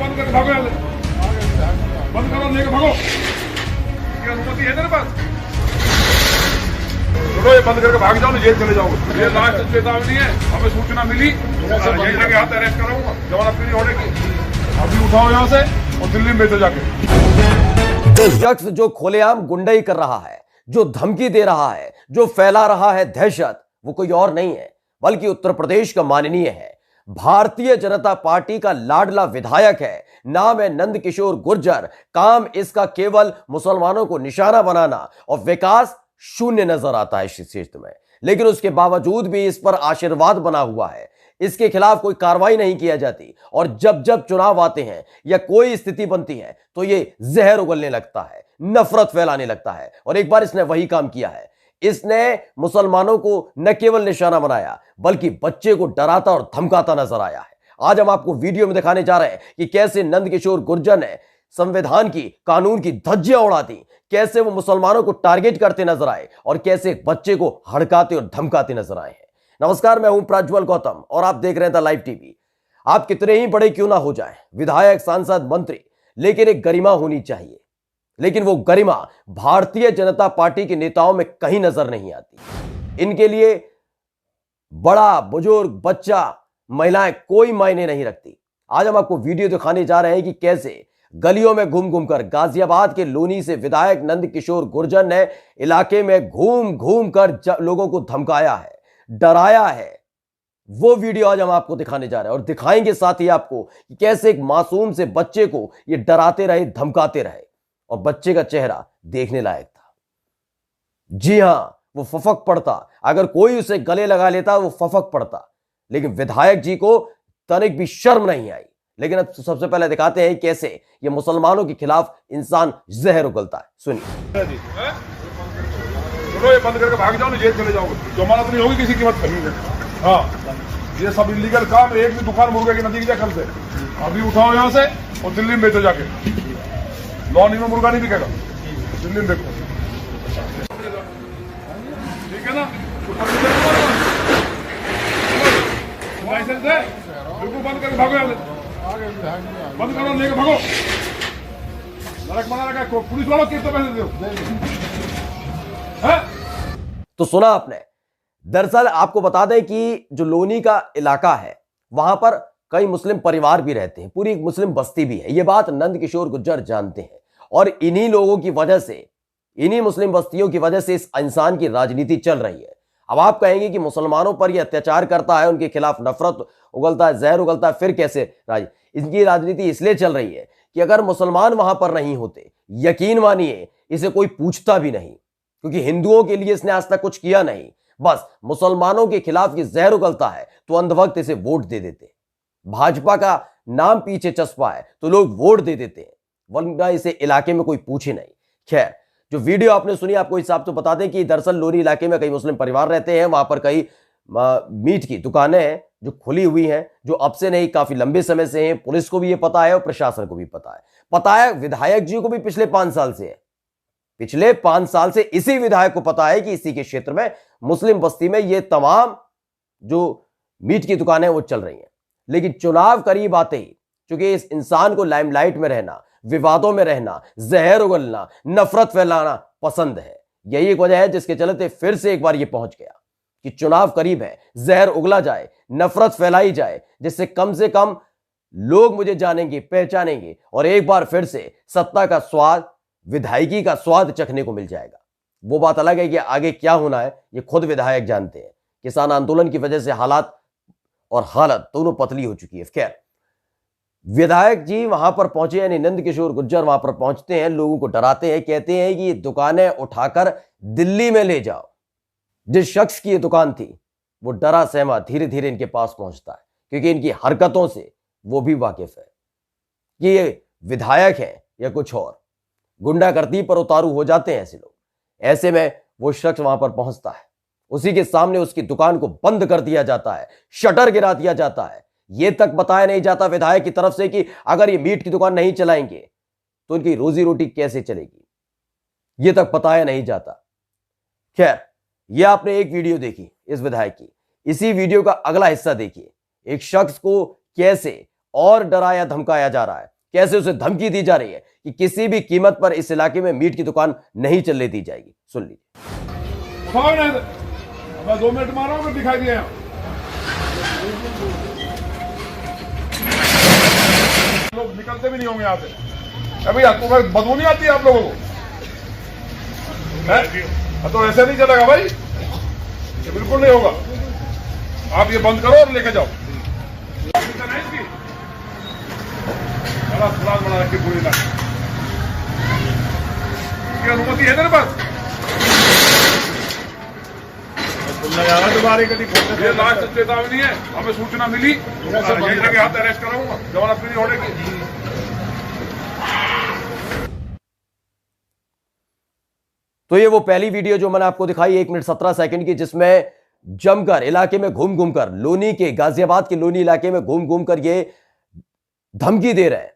बंद करके भागो यहाँ से। बंद करो, लेके भागो। ये अनुमति है तेरे पास? चलो ये बंद करके भाग जाओ, जेल चले जाओगे। ये लास्ट चेतावनी है, हमें सूचना मिली, यही जगह हाथ अरेस्ट कराऊंगा, जमानत नहीं होने की। अभी उठाओ यहाँ से और दिल्ली में भेजो जाके। शख्स जो खुलेआम गुंडाई कर रहा है, जो धमकी दे रहा है, जो फैला रहा है दहशत, वो कोई और नहीं है बल्कि उत्तर प्रदेश का माननीय है, भारतीय जनता पार्टी का लाडला विधायक है। नाम है नंदकिशोर गुर्जर। काम इसका केवल मुसलमानों को निशाना बनाना और विकास शून्य नजर आता है इस क्षेत्र में, लेकिन उसके बावजूद भी इस पर आशीर्वाद बना हुआ है। इसके खिलाफ कोई कार्रवाई नहीं किया जाती और जब जब चुनाव आते हैं या कोई स्थिति बनती है तो ये जहर उगलने लगता है, नफरत फैलाने लगता है। और एक बार इसने वही काम किया है। इसने मुसलमानों को न केवल निशाना बनाया बल्कि बच्चे को डराता और धमकाता नजर आया है। आज हम आपको वीडियो में दिखाने जा रहे हैं कि कैसे नंदकिशोर गुर्जर ने संविधान की, कानून की धज्जियां उड़ा दी, कैसे वो मुसलमानों को टारगेट करते नजर आए और कैसे एक बच्चे को हड़काते और धमकाते नजर आए हैं। नमस्कार, मैं हूं प्रज्वल गौतम और आप देख रहे हैं द लाइव टीवी। आप कितने ही बड़े क्यों ना हो जाएं, विधायक, सांसद, मंत्री, लेकिन एक गरिमा होनी चाहिए। लेकिन वो गरिमा भारतीय जनता पार्टी के नेताओं में कहीं नजर नहीं आती। इनके लिए बड़ा, बुजुर्ग, बच्चा, महिलाएं कोई मायने नहीं रखती। आज हम आपको वीडियो दिखाने जा रहे हैं कि कैसे गलियों में घूम घूम कर गाजियाबाद के लोनी से विधायक नंदकिशोर गुर्जर ने इलाके में घूम घूम कर लोगों को धमकाया है, डराया है। वो वीडियो आज हम आपको दिखाने जा रहे हैं और दिखाएंगे साथ ही आपको कि कैसे एक मासूम से बच्चे को ये डराते रहे, धमकाते रहे और बच्चे का चेहरा देखने लायक था। जी हां, वो फफक पड़ता, अगर कोई उसे गले लगा लेता वो फफक पड़ता, लेकिन विधायक जी को तनिक भी शर्म नहीं आई। लेकिन अब सबसे पहले दिखाते हैं कैसे ये मुसलमानों के खिलाफ इंसान जहर उगलता है। सुनिए। चलो ये बंद करके भाग जाओ, जेल चले जाओगे, जमानत नहीं होगी किसी कीमत पर। हाँ, ये सब इलीगल काम। एक भी दुकान मुर्गे की नदी की कल से। अभी उठाओ यहाँ से और दिल्ली में बेचो जाके। लॉनी में मुर्गा नहीं बिकेगा, दिल्ली में देखो, ठीक है ना? लाइसेंस है, बिल्कुल बंद करके भागो यहाँ से। बंद करो, लेके भागो। नरक बना रखा है, पुलिस वालों कितने पैसे दो? तो सुना आपने। दरअसल आपको बता दें कि जो लोनी का इलाका है वहां पर कई मुस्लिम परिवार भी रहते हैं, पूरी एक मुस्लिम बस्ती भी है। यह बात नंदकिशोर गुर्जर जानते हैं और इन्हीं लोगों की वजह से, इन्हीं मुस्लिम बस्तियों की वजह से इस इंसान की राजनीति चल रही है। अब आप कहेंगे कि मुसलमानों पर यह अत्याचार करता है, उनके खिलाफ नफरत उगलता है, जहर उगलता है, फिर कैसे इनकी राजनीति इसलिए चल रही है कि अगर मुसलमान वहां पर नहीं होते, यकीन मानिए इसे कोई पूछता भी नहीं, क्योंकि हिंदुओं के लिए इसने आज तक कुछ किया नहीं। बस मुसलमानों के खिलाफ ये जहर उगलता है तो अंधभक्त इसे वोट दे देते। भाजपा का नाम पीछे चस्पा है तो लोग वोट दे देते हैं, वरना इसे इलाके में कोई पूछे नहीं। खैर, जो वीडियो आपने सुनी, आपको हिसाब तो बता दें कि दरअसल लोनी इलाके में कई मुस्लिम परिवार रहते हैं। वहां पर कई मीट की दुकानें हैं जो खुली हुई हैं, जो अब से नहीं काफी लंबे समय से हैं। पुलिस को भी ये पता है और प्रशासन को भी पता है, विधायक जी को भी पिछले 5 साल से है। पिछले 5 साल से इसी विधायक को पता है कि इसी के क्षेत्र में, मुस्लिम बस्ती में, ये तमाम जो मीट की दुकानें वो चल रही हैं। लेकिन चुनाव करीब आते ही, क्योंकि इस इंसान को लाइमलाइट में रहना, विवादों में रहना, जहर उगलना, नफरत फैलाना पसंद है। यही एक वजह है जिसके चलते फिर से एक बार ये पहुंच गया कि चुनाव करीब है, जहर उगला जाए, नफरत फैलाई जाए, जिससे कम से कम लोग मुझे जानेंगे, पहचानेंगे और एक बार फिर से सत्ता का स्वाद, विधायकी का स्वाद चखने को मिल जाएगा। वो बात अलग है कि आगे क्या होना है ये खुद विधायक जानते हैं। किसान आंदोलन की वजह से हालात और हालत दोनों पतली हो चुकी है। खैर, विधायक जी वहां पर पहुंचे, यानी नंदकिशोर गुर्जर वहां पर पहुंचते हैं, लोगों को डराते हैं, कहते हैं कि ये दुकानें उठाकर दिल्ली में ले जाओ। जिस शख्स की ये दुकान थी वो डरा सहमा धीरे धीरे इनके पास पहुंचता है, क्योंकि इनकी हरकतों से वो भी वाकिफ है कि ये विधायक है या कुछ और। गुंडागर्दी पर उतारू हो जाते हैं ऐसे लोग। ऐसे में वो शख्स वहां पर पहुंचता है, उसी के सामने उसकी दुकान को बंद कर दिया जाता है, शटर गिरा दिया जाता है। यह तक बताया नहीं जाता विधायक की तरफ से कि अगर ये मीट की दुकान नहीं चलाएंगे तो इनकी रोजी रोटी कैसे चलेगी, यह तक बताया नहीं जाता। खैर, यह आपने एक वीडियो देखी इस विधायक की, इसी वीडियो का अगला हिस्सा देखिए। एक शख्स को कैसे और डराया धमकाया जा रहा है, कैसे उसे धमकी दी जा रही है कि किसी भी कीमत पर इस इलाके में मीट की दुकान नहीं चलने दी जाएगी। सुन लीजिए। उठाओ नहीं तो मैं 2 मिनट मारा हूं, दिखाई दिया यहाँ। लोग निकलते भी नहीं होंगे यहाँ से। अभी आपको बदबू नहीं आती है आप लोगों को? तो ऐसे नहीं चलेगा भाई, ये बिल्कुल नहीं होगा। आप ये बंद करो और लेके जाओ। बड़ा बना रखी पूरी लाइन की अनुमति है तेरे पास? ये लास्ट चेतावनी है, हमें सूचना मिली, के हाथ अरेस्ट कराऊंगा, जमानत नहीं होने। तो ये वो पहली वीडियो जो मैंने आपको दिखाई 1 मिनट 17 सेकंड की, जिसमें जमकर इलाके में घूम घूम कर, लोनी के, गाजियाबाद के लोनी इलाके में घूम घूम कर ये धमकी दे रहे हैं,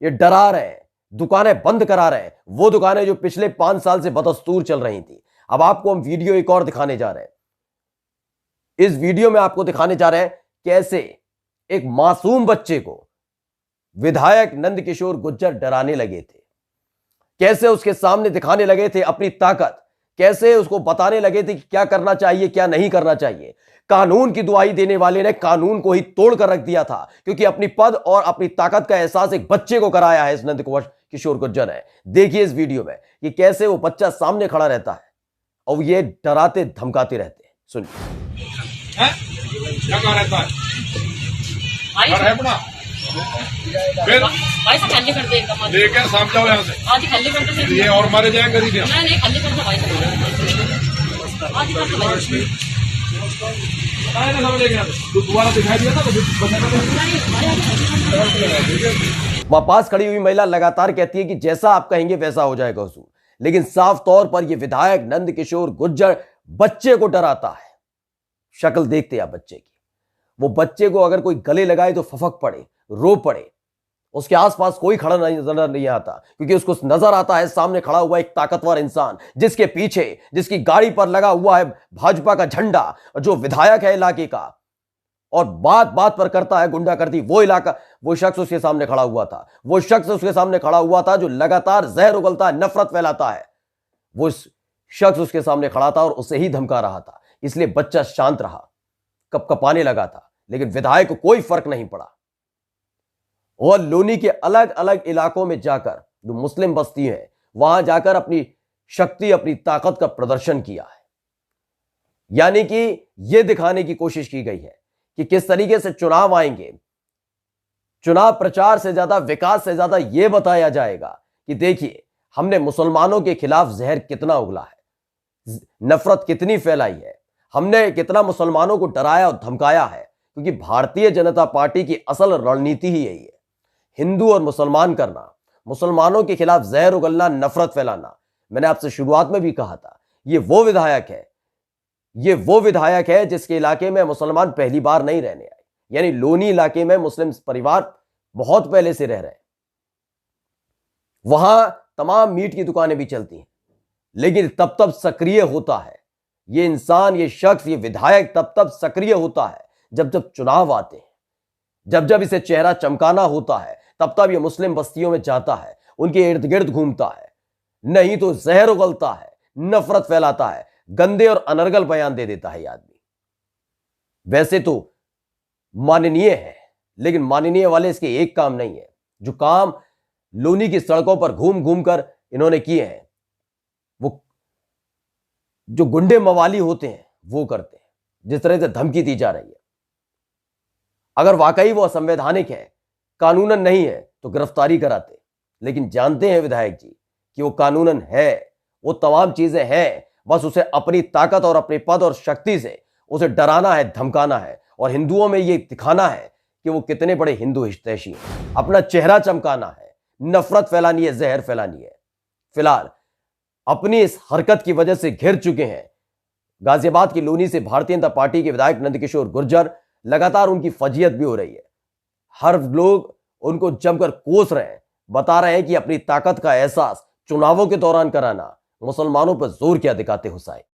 ये डरा रहे हैं, दुकानें बंद करा रहे हैं, वो दुकानें जो पिछले 5 साल से बदस्तूर चल रही थी। अब आपको हम वीडियो एक और दिखाने जा रहे हैं। इस वीडियो में आपको दिखाने जा रहे हैं कैसे एक मासूम बच्चे को विधायक नंद किशोर गुर्जर डराने लगे थे, कैसे उसके सामने दिखाने लगे थे अपनी ताकत, कैसे उसको बताने लगे थे कि क्या करना चाहिए क्या नहीं करना चाहिए। कानून की दुहाई देने वाले ने कानून को ही तोड़ कर रख दिया था, क्योंकि अपनी पद और अपनी ताकत का एहसास एक बच्चे को कराया है इस नंद किशोर गुर्जर ने। देखिए इस वीडियो में कि कैसे वो बच्चा सामने खड़ा रहता है और ये डराते धमकाते रहते हैं। सुनिए। क्या कहा रहता है? फिर भाई साहब खाली कर दे एकदम लेकर साफ जाओ यहाँ से। आज खाली कर दे ये और मारे जाएंगे गरीब यहाँ। नहीं खाली कर दो भाई साहब आज कर दो भाई। तो दोबारा दिखाई दिया था वहां पास खड़ी हुई महिला लगातार कहती है कि जैसा आप कहेंगे वैसा हो जाएगा हुजूर, लेकिन साफ तौर पर यह विधायक नंद किशोर गुर्जर बच्चे को डराता है। शक्ल देखते हैं आप बच्चे की, वो बच्चे को अगर कोई गले लगाए तो फफक पड़े, रो पड़े। उसके आसपास कोई खड़ा नजर नहीं आता, क्योंकि उसको नजर आता है सामने खड़ा हुआ एक ताकतवर इंसान, जिसके पीछे, जिसकी गाड़ी पर लगा हुआ है भाजपा का झंडा, जो विधायक है इलाके का और बात बात पर करता है गुंडागर्दी। वो शख्स उसके सामने खड़ा हुआ था, वो शख्स उसके सामने खड़ा हुआ था जो लगातार जहर उगलता है, नफरत फैलाता है। वो शख्स उसके सामने खड़ा था और उसे ही धमका रहा था, इसलिए बच्चा शांत रहा, कपकपाने लगा था, लेकिन विधायक को कोई फर्क नहीं पड़ा। और लोनी के अलग अलग इलाकों में जाकर, जो मुस्लिम बस्ती है, वहां जाकर अपनी शक्ति, अपनी ताकत का प्रदर्शन किया है। यानी कि यह दिखाने की कोशिश की गई है कि किस तरीके से चुनाव आएंगे। चुनाव प्रचार से ज्यादा, विकास से ज्यादा यह बताया जाएगा कि देखिए हमने मुसलमानों के खिलाफ जहर कितना उगला है, नफरत कितनी फैलाई है, हमने कितना मुसलमानों को डराया और धमकाया है। क्योंकि भारतीय जनता पार्टी की असल रणनीति ही यही है, हिंदू और मुसलमान करना, मुसलमानों के खिलाफ जहर उगलना, नफरत फैलाना। मैंने आपसे शुरुआत में भी कहा था, ये वो विधायक है जिसके इलाके में मुसलमान पहली बार नहीं रहने आए। यानी लोनी इलाके में मुस्लिम परिवार बहुत पहले से रह रहे हैं, वहां तमाम मीट की दुकानें भी चलती हैं, लेकिन तब सक्रिय होता है ये इंसान, ये शख्स, ये विधायक तब सक्रिय होता है जब चुनाव आते हैं, जब इसे चेहरा चमकाना होता है, तब ये मुस्लिम बस्तियों में जाता है, उनके इर्द गिर्द घूमता है। नहीं तो जहर उगलता है, नफरत फैलाता है, गंदे और अनर्गल बयान दे देता है ये आदमी। वैसे तो माननीय है, लेकिन माननीय वाले इसके एक काम नहीं है। जो काम लोनी की सड़कों पर घूम घूम कर इन्होंने किए हैं, वो जो गुंडे मवाली होते हैं वो करते हैं। जिस तरह से धमकी दी जा रही है, अगर वाकई वो असंवैधानिक है, कानूनन नहीं है, तो गिरफ्तारी कराते। लेकिन जानते हैं विधायक जी कि वो कानूनन है, वो तमाम चीजें हैं, बस उसे अपनी ताकत और अपने पद और शक्ति से उसे डराना है, धमकाना है, और हिंदुओं में ये दिखाना है कि वो कितने बड़े हिंदू हितैषी हैं। अपना चेहरा चमकाना है, नफरत फैलानी है, जहर फैलानी है। फिलहाल अपनी इस हरकत की वजह से घिर चुके हैं गाजियाबाद की लोनी से भारतीय जनता पार्टी के विधायक नंद किशोर गुर्जर। लगातार उनकी फजीयत भी हो रही है, हर लोग उनको जमकर कोस रहे हैं, बता रहे हैं कि अपनी ताकत का एहसास चुनावों के दौरान कराना, मुसलमानों पर जोर क्या दिखाते हुसैन।